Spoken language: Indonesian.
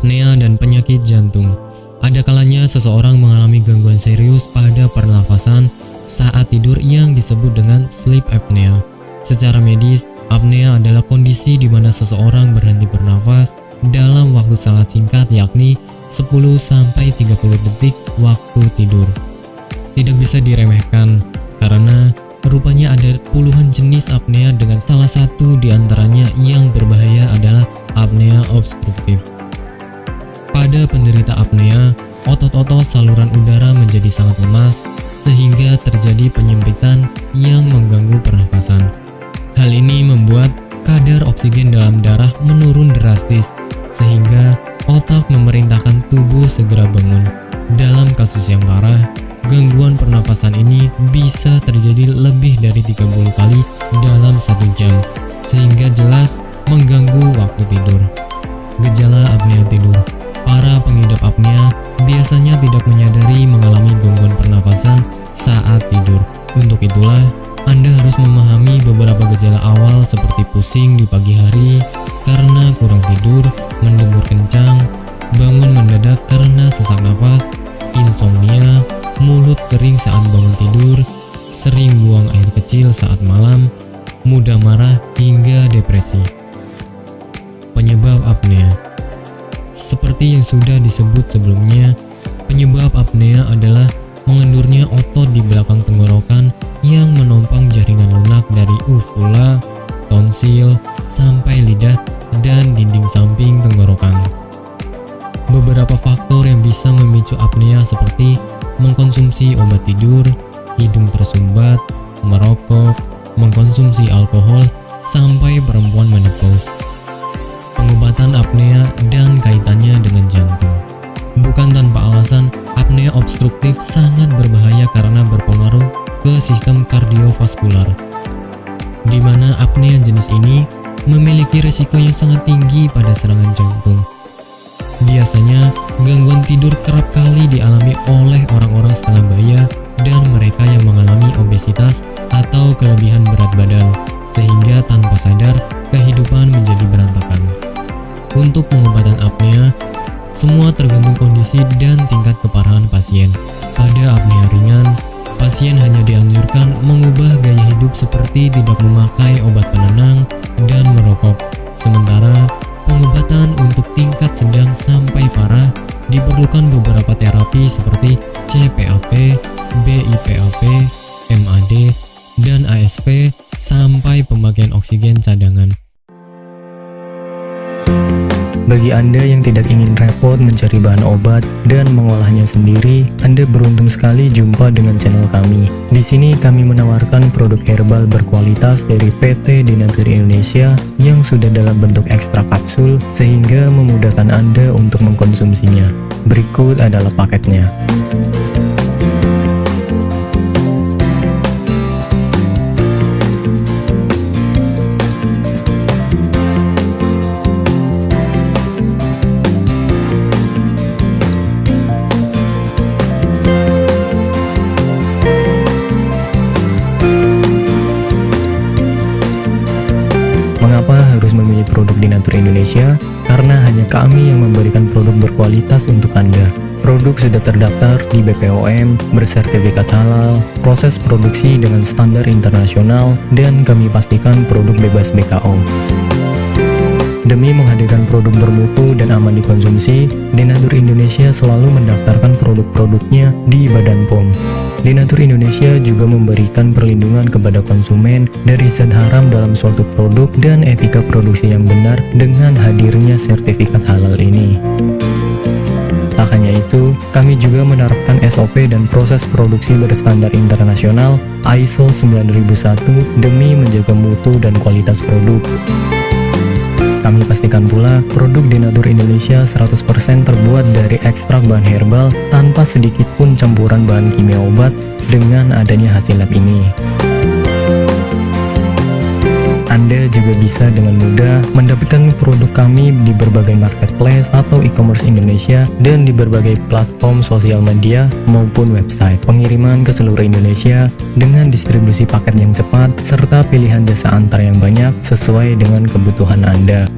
apnea, dan penyakit jantung. Ada kalanya seseorang mengalami gangguan serius pada pernafasan saat tidur yang disebut dengan sleep apnea. Secara medis, apnea adalah kondisi di mana seseorang berhenti bernafas dalam waktu sangat singkat, yakni 10-30 detik waktu tidur. Tidak bisa diremehkan karena rupanya ada puluhan jenis apnea, dengan salah satu di antaranya yang berbahaya adalah apnea obstruktif. Pada penderita apnea, otot-otot saluran udara menjadi sangat lemas sehingga terjadi penyempitan yang mengganggu pernafasan. Hal ini membuat kadar oksigen dalam darah menurun drastis sehingga otak memerintahkan tubuh segera bangun. Dalam kasus yang parah, gangguan pernafasan ini bisa terjadi lebih dari 30 kali dalam 1 jam, sehingga jelas mengganggu waktu tidur. Gejala apnea tidur. Para pengidap apnea biasanya tidak menyadari mengalami gangguan pernafasan saat tidur. Untuk itulah, Anda harus memahami beberapa gejala awal seperti pusing di pagi hari karena kurang tidur, mendebur kencang, bangun mendadak karena sesak nafas, insomnia, mulut kering saat bangun tidur, sering buang air kecil saat malam, mudah marah, hingga depresi. Penyebab apnea. Seperti yang sudah disebut sebelumnya, penyebab apnea adalah mengendurnya otot di belakang tenggorokan yang menopang jaringan lunak dari uvula, tonsil, sampai lidah dan dinding samping tenggorokan. Beberapa faktor yang bisa memicu apnea seperti mengkonsumsi obat tidur, hidung tersumbat, merokok, mengkonsumsi alkohol, sampai perempuan menopause. Pengobatan apnea dan kaitannya dengan jantung. Bukan tanpa alasan, apnea obstruktif sangat berbahaya karena berpengaruh ke sistem kardiovaskular, di mana apnea jenis ini memiliki risiko yang sangat tinggi pada serangan jantung. Biasanya, gangguan tidur kerap kali dialami oleh orang-orang setengah baya dan mereka yang mengalami obesitas atau kelebihan berat badan, sehingga tanpa sadar kehidupan menjadi berantakan. Untuk pengobatan apnea, semua tergantung kondisi dan tingkat keparahan pasien. Pada apnea ringan, pasien hanya dianjurkan mengubah gaya hidup seperti tidak memakai obat penenang dan merokok. Sementara pengobatan untuk tingkat sedang sampai parah diperlukan beberapa terapi seperti CPAP, BIPAP, MAD, dan ASP, sampai pemakaian oksigen cadangan. Bagi Anda yang tidak ingin repot mencari bahan obat dan mengolahnya sendiri, Anda beruntung sekali jumpa dengan channel kami. Di sini kami menawarkan produk herbal berkualitas dari PT Denatur Indonesia yang sudah dalam bentuk ekstrak kapsul sehingga memudahkan Anda untuk mengkonsumsinya. Berikut adalah paketnya. Mengapa harus memilih produk Denatur Indonesia? Karena hanya kami yang memberikan produk berkualitas untuk Anda. Produk sudah terdaftar di BPOM, bersertifikat halal, proses produksi dengan standar internasional, dan kami pastikan produk bebas BKO. Demi menghadirkan produk bermutu dan aman dikonsumsi, Denatur Indonesia selalu mendaftarkan produk-produknya di Badan POM. Denatur Indonesia juga memberikan perlindungan kepada konsumen dari zat haram dalam suatu produk dan etika produksi yang benar dengan hadirnya sertifikat halal ini. Tak hanya itu, kami juga menerapkan SOP dan proses produksi berstandar internasional ISO 9001 demi menjaga mutu dan kualitas produk. Kami pastikan pula produk Denatur Indonesia 100% terbuat dari ekstrak bahan herbal tanpa sedikit pun campuran bahan kimia obat dengan adanya hasil lab ini. Anda juga bisa dengan mudah mendapatkan produk kami di berbagai marketplace atau e-commerce Indonesia dan di berbagai platform sosial media maupun website. Pengiriman ke seluruh Indonesia dengan distribusi paket yang cepat serta pilihan jasa antar yang banyak sesuai dengan kebutuhan Anda.